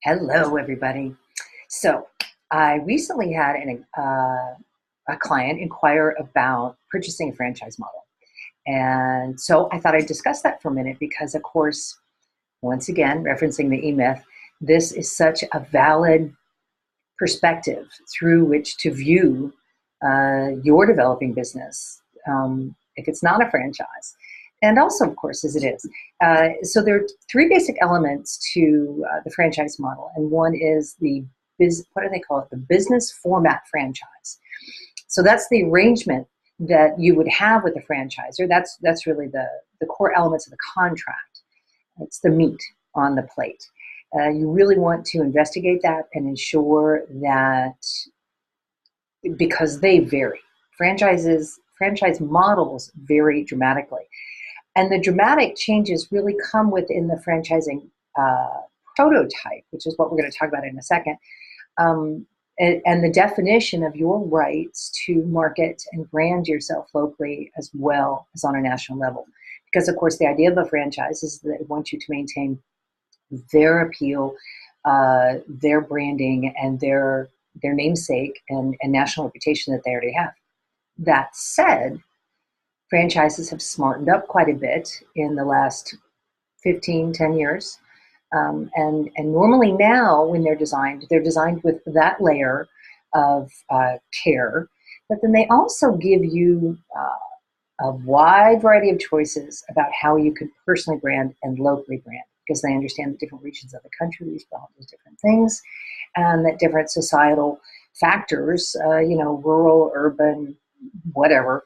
Hello, everybody. So, I recently had a client inquire about purchasing a franchise model. And so I thought I'd discuss that for a minute because, of course, once again, referencing the E-Myth, this is such a valid perspective through which to view your developing business if it's not a franchise. And also, of course, as it is. So there are three basic elements to the franchise model. And one is what do they call it? The business format franchise. So that's the arrangement that you would have with the franchisor. That's really the core elements of the contract. It's the meat on the plate. You really want to investigate that and ensure that, because they vary. Franchise models vary dramatically. And the dramatic changes really come within the franchising prototype, which is what we're going to talk about in a second, and the definition of your rights to market and brand yourself locally as well as on a national level. Because, of course, the idea of a franchise is that they want you to maintain their appeal, their branding, and their namesake and national reputation that they already have. That said, franchises have smartened up quite a bit in the last 10 years. And normally now when they're designed with that layer of care, but then they also give you a wide variety of choices about how you could personally brand and locally brand, because they understand that different regions of the country respond to different things, and that different societal factors, rural, urban, whatever,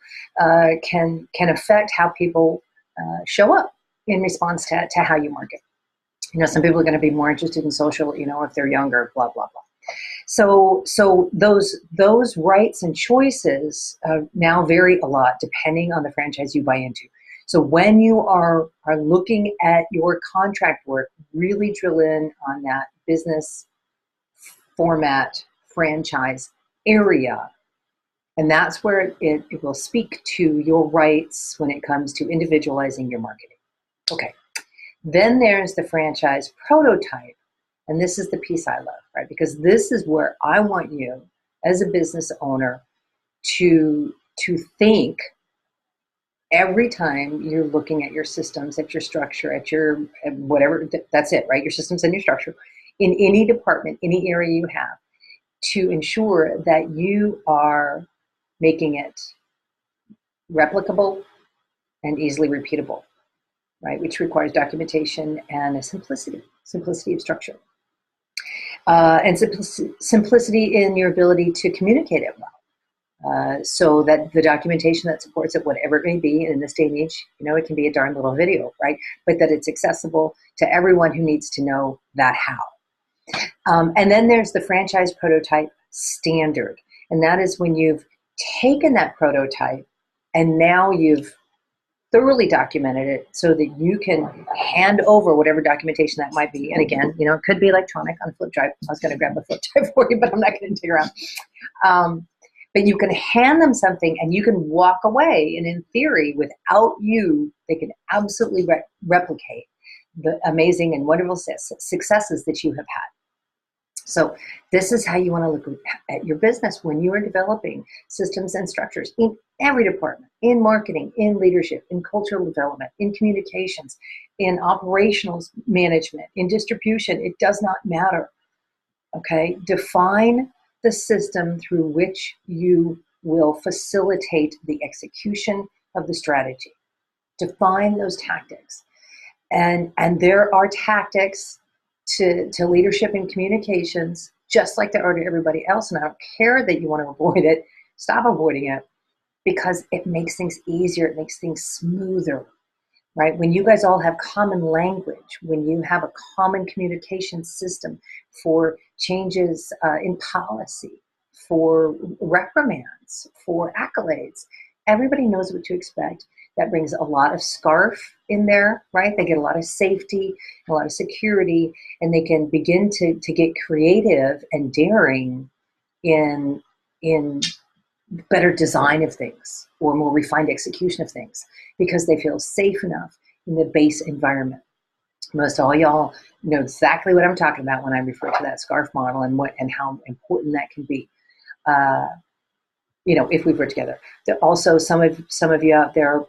can affect how people show up in response to how you market. Some people are going to be more interested in social, if they're younger, blah, blah, blah. So those rights and choices now vary a lot depending on the franchise you buy into. So when you are looking at your contract work, really drill in on that business format franchise area. And that's where it will speak to your rights when it comes to individualizing your marketing. Okay. Then there's the franchise prototype. And this is the piece I love, right? Because this is where I want you as a business owner to think every time you're looking at your systems, at your structure, at your whatever, that's it, right? Your systems and your structure in any department, any area you have, to ensure that you are making it replicable and easily repeatable, right? Which requires documentation and a simplicity of structure. And simplicity in your ability to communicate it well. So that the documentation that supports it, whatever it may be, in this day and age, it can be a darn little video, right? But that it's accessible to everyone who needs to know that how. And then there's the franchise prototype standard. And that is when you've taken that prototype and now you've thoroughly documented it so that you can hand over whatever documentation that might be. And again, it could be electronic on a flip drive. I was going to grab a flip drive for you, but I'm not going to dig around. But you can hand them something and you can walk away. And in theory, without you, they can absolutely replicate the amazing and wonderful successes that you have had. So this is how you want to look at your business when you are developing systems and structures in every department, in marketing, in leadership, in cultural development, in communications, in operational management, in distribution. It does not matter. Okay? Define the system through which you will facilitate the execution of the strategy. Define those tactics. And there are tactics to leadership and communications, just like there are to everybody else. And I don't care that you want to avoid it. Stop avoiding it, because it makes things easier. It makes things smoother, right? When you guys all have common language, when you have a common communication system for changes in policy, for reprimands, for accolades, everybody knows what to expect. That brings a lot of scarf in there, right? They get a lot of safety, a lot of security, and they can begin to get creative and daring in better design of things or more refined execution of things, because they feel safe enough in the base environment. Most all y'all know exactly what I'm talking about when I refer to that SCARF model and how important that can be. Uh, if we work together. Also, some of you out there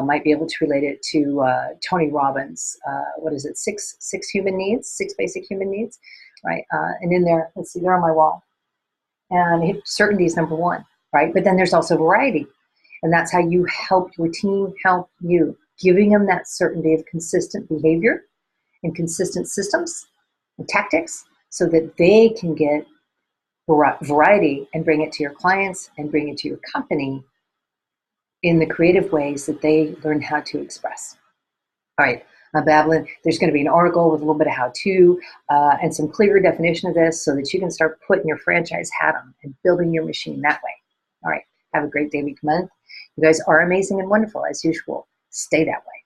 might be able to relate it to Tony Robbins. What is it? Six human needs, six basic human needs, right? And in there, let's see, they're on my wall. And certainty is number one, right? But then there's also variety, and that's how you help your team help you, giving them that certainty of consistent behavior and consistent systems and tactics, so that they can get variety and bring it to your clients and bring it to your company in the creative ways that they learn how to express. All right, Babylon, there's going to be an article with a little bit of how-to and some clearer definition of this so that you can start putting your franchise hat on and building your machine that way. All right, have a great day, week, month. You guys are amazing and wonderful as usual. Stay that way.